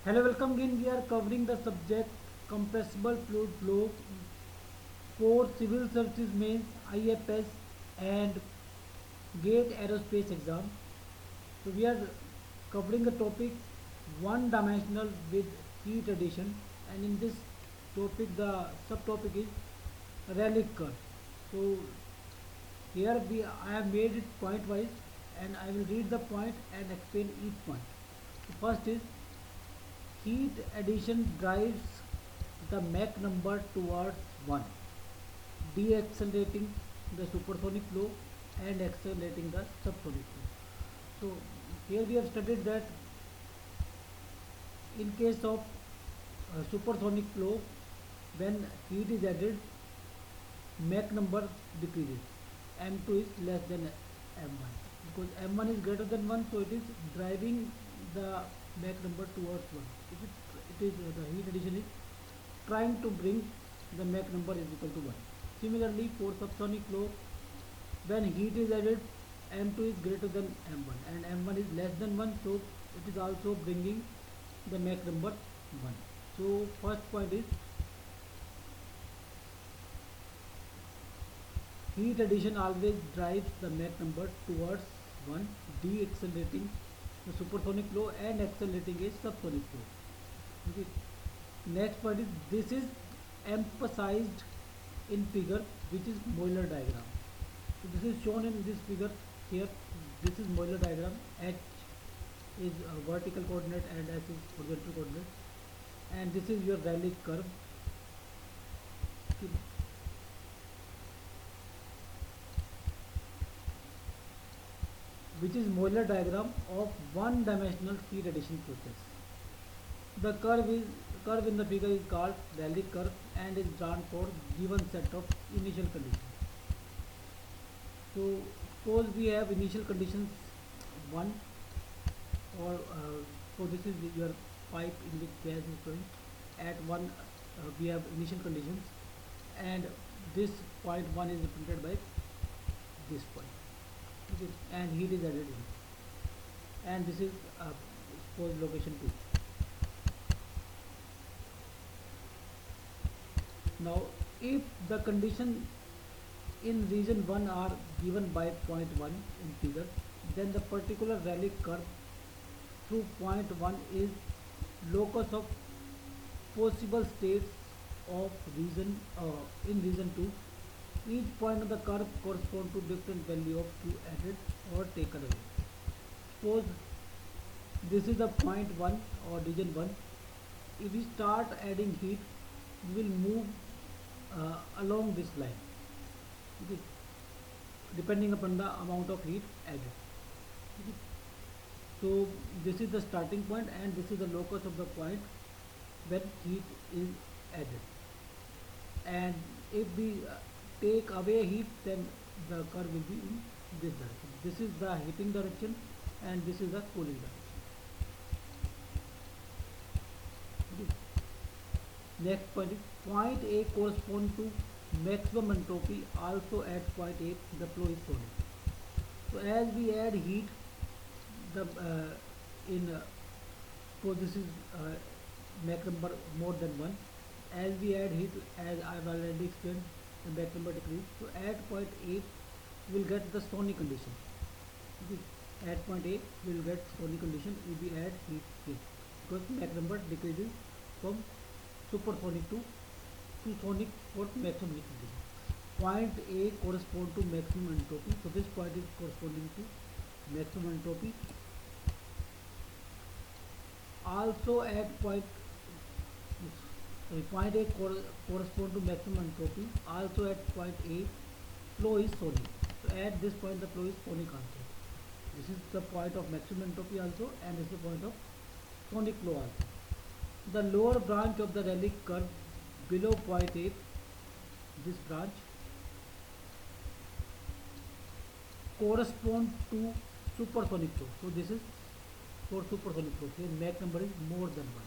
Hello, welcome again. We are covering the subject compressible fluid flow for civil services mains, IFS, and GATE aerospace exam. So we are covering the topic one dimensional with heat addition, and in this topic the subtopic is Rayleigh curve. So here I have made it point wise, and I will read the point and explain each point. So first is heat addition drives the Mach number towards 1, deaccelerating the supersonic flow and accelerating the subsonic flow. So here we have studied that in case of supersonic flow, when heat is added, Mach number decreases. M2 is less than M1 because M1 is greater than 1, so it is driving the Mach number towards 1. It is the heat addition is trying to bring the Mach number is equal to 1. Similarly, for subsonic flow, when heat is added, M2 is greater than M1 and M1 is less than 1, so it is also bringing the Mach number 1. So first point is heat addition always drives the Mach number towards 1, deaccelerating the supersonic flow and accelerating a subsonic flow. Okay. Next point is this is emphasized in figure, which is Euler diagram. So this is shown in this figure here. This is Euler diagram. H is vertical coordinate and S is horizontal coordinate, and this is your Rayleigh curve. Okay. Which is Euler diagram of one-dimensional heat addition process. The curve in the figure is called Rayleigh curve and is drawn for given set of initial conditions. So suppose we have initial conditions 1, or so this is your pipe in which gas is flowing. At 1 we have initial conditions, and this point 1 is represented by this point. Okay. And heat is added in, and this is suppose location 2. Now if the condition in region 1 are given by point 1 in figure, then the particular Rayleigh curve through point 1 is locus of possible states of region in region 2. Each point of the curve corresponds to different value of Q added or taken away. Suppose this is the point 1 or region 1. If we start adding heat, we will move along this line. Okay. Depending upon the amount of heat added. Okay. So this is the starting point and this is the locus of the point when heat is added. And if we take away heat, then the curve will be in this direction. This is the heating direction and this is the cooling direction. Okay. Next point is point A corresponds to maximum entropy. Also at point A the flow is solid. So as we add heat, the so this is Mach number more than 1. As we add heat, as I have already explained, the Mach number decrease. So at point A we will get the Stoney condition. Okay. At point A we will get Stoney condition if we add heat here, because Mach number decreases from supersonic to sonic for maximum heat condition. Point A corresponds to maximum entropy. So this point is corresponding to maximum entropy. Also at point point A corresponds to maximum entropy. Also at point A flow is sonic. So at this point the flow is sonic also. This is the point of maximum entropy also, and this is the point of sonic flow also. The lower branch of the Rayleigh curve below point A, this branch corresponds to supersonic flow. So this is for supersonic flow. Here Mach number is more than 1.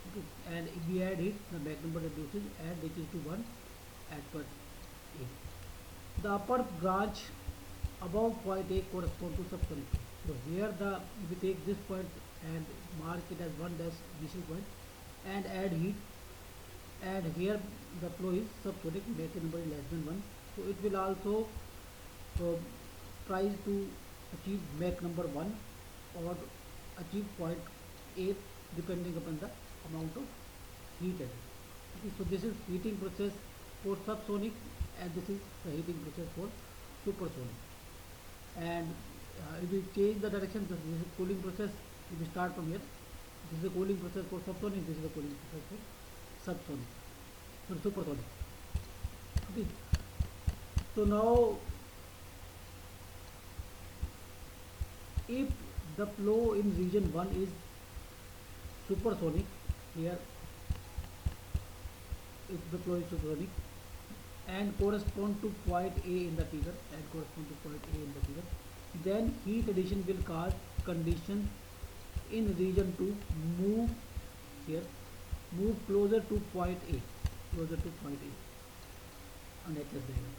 Okay. And if we add it, the Mach number reduces and reaches to 1 at point A. The upper branch above point A corresponds to subsonic flow. So here the we take this point and mark it as one dash initial point and add heat, and here the flow is subsonic, Mach number is less than 1. So it will also uh, tries to achieve Mach number 1 or achieve point 8 depending upon the amount of heat added. Okay, so this is heating process for subsonic and this is the heating process for supersonic. And if we change the direction, this is cooling process. If we start from here, this is the cooling process for subsonic, this is the cooling process for subsonic, for supersonic. Okay, so now if the flow in region 1 is supersonic, here if the flow is supersonic and correspond to point A in the figure, then heat addition will cause condition in region 2 move here, move closer to point A, on HS diagram,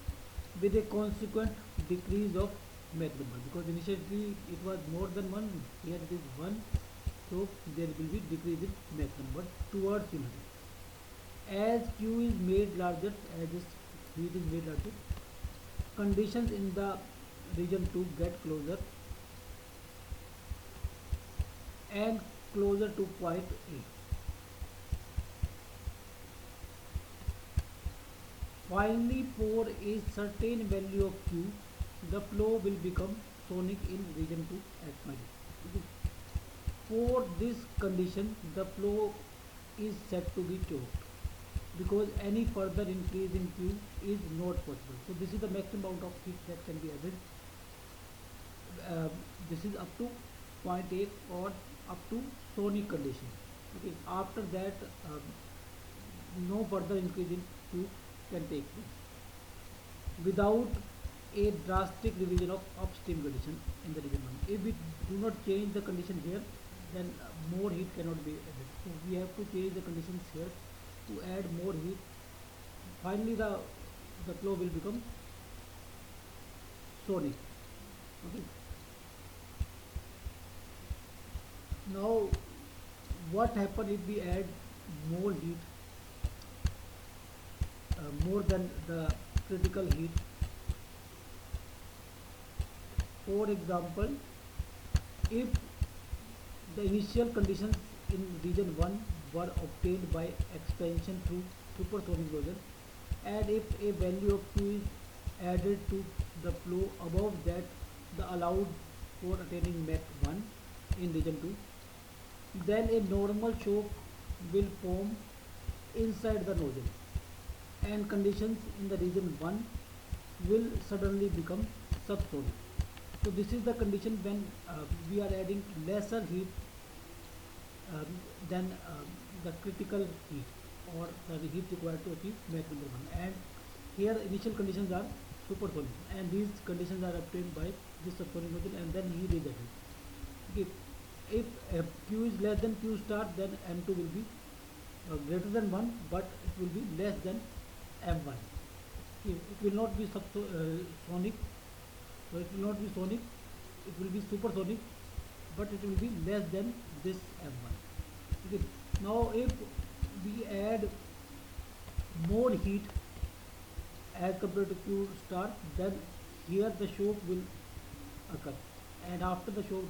with a consequent decrease of Mach number, because initially it was more than 1, here it is 1, so there will be decrease in Mach number towards unity. As Q is made larger, as this heat is made larger, conditions in the region 2 get closer and closer to point A. Finally, for a certain value of Q, the flow will become sonic in region 2 as minus. Okay. For this condition, the flow is said to be choked because any further increase in Q is not possible. So this is the maximum amount of heat that can be added. This is up to 0.8 or up to sonic condition. Okay. After that, no further increase in Q can take place without a drastic revision of upstream condition in the region 1. If we do not change the condition here, then more heat cannot be added. So we have to change the conditions here to add more heat. Finally, the flow will become sonic. Okay. Now, what happens if we add more heat, more than the critical heat? For example, if the initial conditions in region 1 were obtained by expansion through supersonic explosion, and if a value of Q is added to the flow above that the allowed for attaining Mach 1 in region 2, then a normal choke will form inside the nozzle and conditions in the region 1 will suddenly become subsonic. So this is the condition when we are adding lesser heat than the critical heat or the heat required to achieve Mach number 1. And here initial conditions are supersonic, and these conditions are obtained by this subsonic nozzle, and then heat is added. Okay. If Q is less than Q star, then M2 will be greater than 1, but it will be less than M1. It will not be sonic, so it will not be sonic, it will be supersonic, but it will be less than this M1. Okay. Now if we add more heat as compared to Q star, then here the shock will occur, and after the shock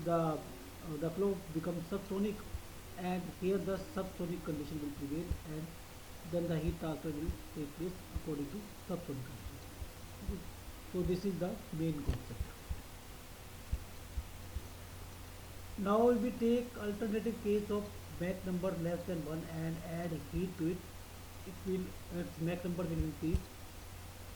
the flow becomes subsonic, and here the subsonic condition will prevail, and then the heat transfer will take place according to subsonic condition. Okay. So this is the main concept. Now if we take alternative case of Mach number less than 1 and add heat to it, its Mach number will increase